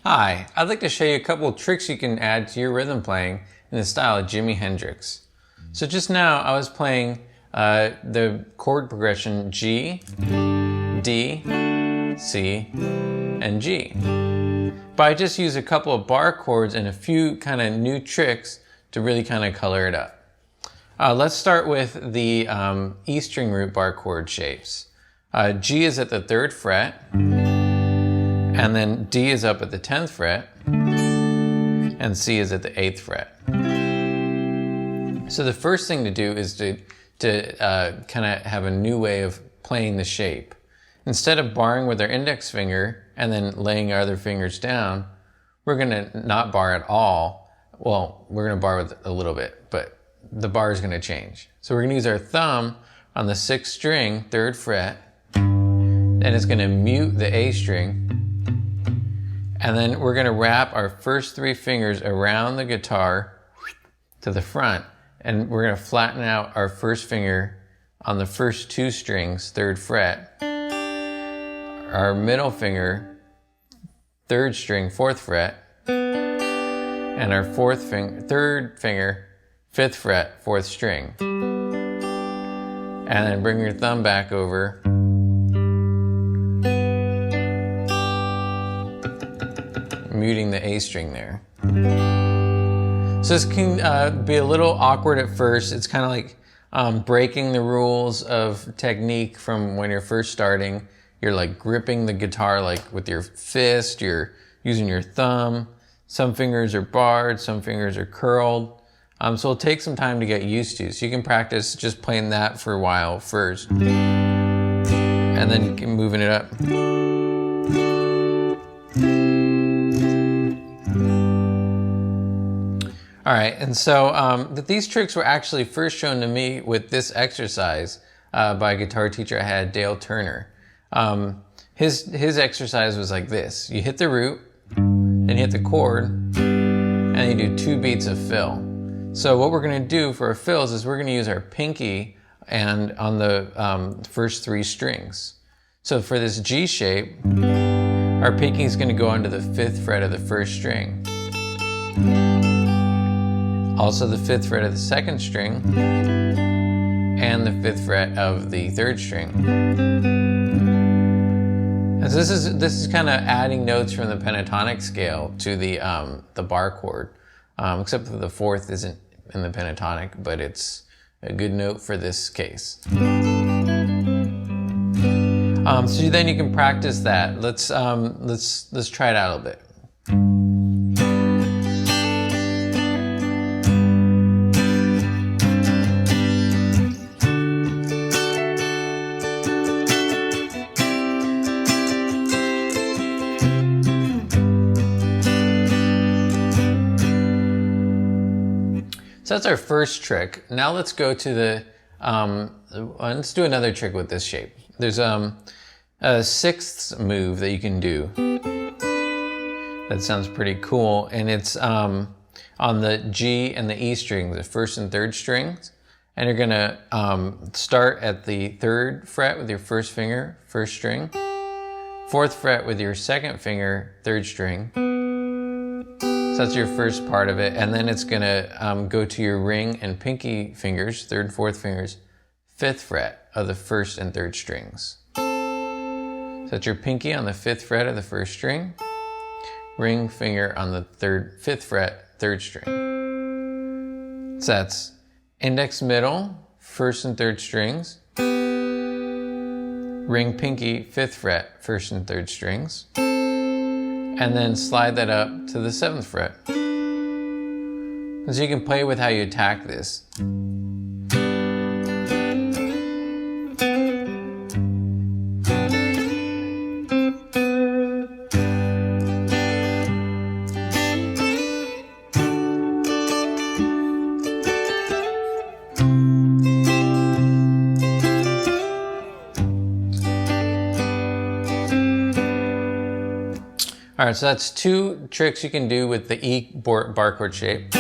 Hi, I'd like to show you a couple of tricks you can add to your rhythm playing in the style of Jimi Hendrix. So just now I was playing the chord progression G, D, C, and G. But I just used a couple of bar chords and a few kind of new tricks to really kind of color it up. Let's start with the E string root bar chord shapes. G is at the 3rd fret, and then D is up at the 10th fret, and C is at the 8th fret. So the first thing to do is to kind of have a new way of playing the shape. Instead of barring with our index finger and then laying our other fingers down, we're going to not bar at all. Well, we're going to bar with a little bit, but the bar is going to change. So we're going to use our thumb on the 6th string, 3rd fret, and it's going to mute the A string. And then we're going to wrap our first 3 fingers around the guitar to the front, and we're going to flatten out our first finger on the first 2 strings, 3rd fret, our middle finger, 3rd string, 4th fret, and our 3rd finger, 5th fret, 4th string. And then bring your thumb back over. Muting the A string there. So this can be a little awkward at first. It's kind of like breaking the rules of technique from when you're first starting. You're like gripping the guitar like with your fist, you're using your thumb. Some fingers are barred, some fingers are curled. So it'll take some time to get used to. So you can practice just playing that for a while first. And then moving it up. All right, and so these tricks were actually first shown to me with this exercise by a guitar teacher I had, Dale Turner. His exercise was like this. You hit the root, then you hit the chord, and then you do 2 beats of fill. So what we're going to do for our fills is we're going to use our pinky and on the first 3 strings. So for this G shape, our pinky is going to go onto the 5th fret of the 1st string. Also the 5th fret of the 2nd string, and the 5th fret of the 3rd string. And so this is kind of adding notes from the pentatonic scale to the bar chord, except that the 4th isn't in the pentatonic, but it's a good note for this case. So then you can practice that. Let's try it out a little bit. So that's our first trick. Now let's go to the, let's do another trick with this shape. There's a 6th move that you can do. That sounds pretty cool. And it's on the G and the E strings, the 1st and 3rd strings. And you're gonna start at the 3rd fret with your 1st finger, 1st string. 4th fret with your 2nd finger, 3rd string. So that's your first part of it, and then it's gonna go to your ring and pinky fingers, 3rd and 4th fingers, 5th fret of the 1st and 3rd strings. So that's your pinky on the 5th fret of the 1st string, ring finger on the 5th fret, 3rd string. So that's index middle, 1st and 3rd strings, ring pinky, 5th fret, 1st and 3rd strings, and then slide that up to the 7th fret. And so you can play with how you attack this. All right, so that's 2 tricks you can do with the E bar chord shape.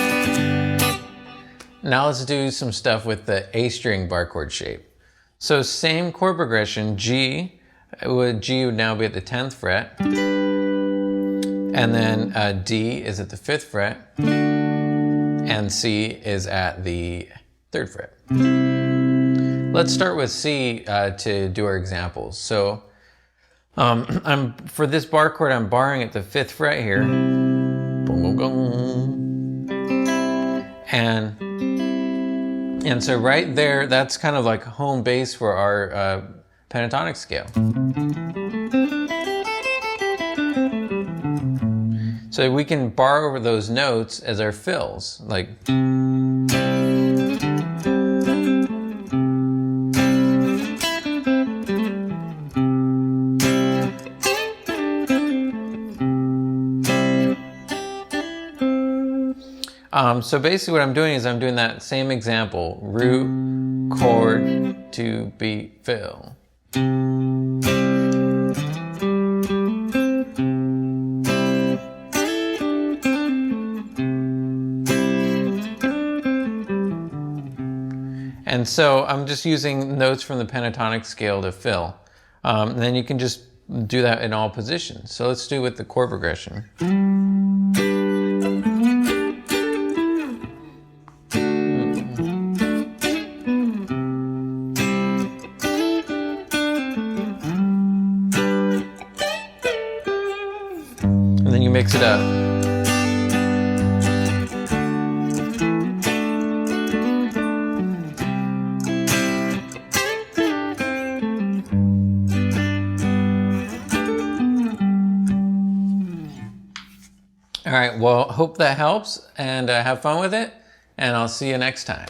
Now let's do some stuff with the A string bar chord shape. So same chord progression, G would now be at the 10th fret. And then D is at the 5th fret, and C is at the 3rd fret. Let's start with C to do our examples. So for this bar chord, I'm barring at the 5th fret here. And so right there, that's kind of like home base for our pentatonic scale. So we can bar over those notes as our fills, like. So basically what I'm doing is I'm doing that same example, root, chord, to beat, fill. And so I'm just using notes from the pentatonic scale to fill. And then you can just do that in all positions. So let's do it with the chord progression. And then you mix it up. All right, well, hope that helps, and have fun with it, and I'll see you next time.